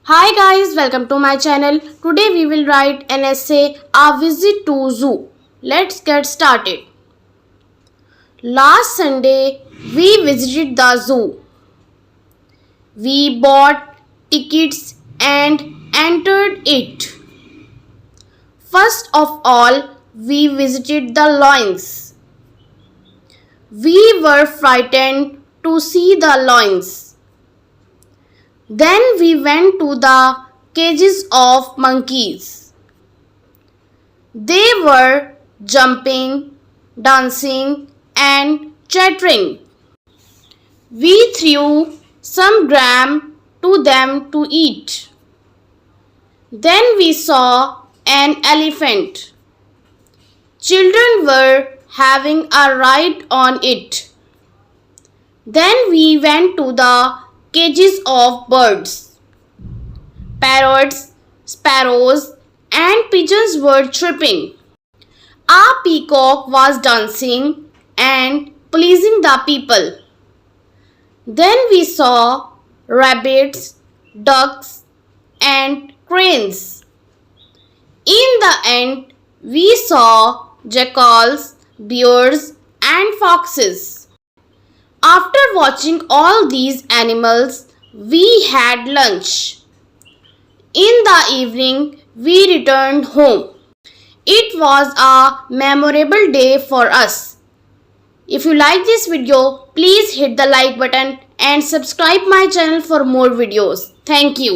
Hi guys, welcome to my channel. Today we will write an essay, A Visit to Zoo. Let's get started. Last Sunday we visited the zoo. We bought tickets and entered it. First of all, we visited the lions. We were frightened to see the lions. Then we went to the cages of monkeys. They were jumping, dancing, and chattering. We threw some gram to them to eat. Then we saw an elephant. Children were having a ride on it. Then we went to the cages of birds. Parrots, sparrows, and pigeons were chirping. A peacock was dancing and pleasing the people. Then we saw rabbits, ducks, and cranes. In the end, we saw jackals, bears, and foxes. After watching all these animals, we had lunch. In the evening, we returned home. It was a memorable day for us. If you like this video, please hit the like button and subscribe my channel for more videos. Thank you.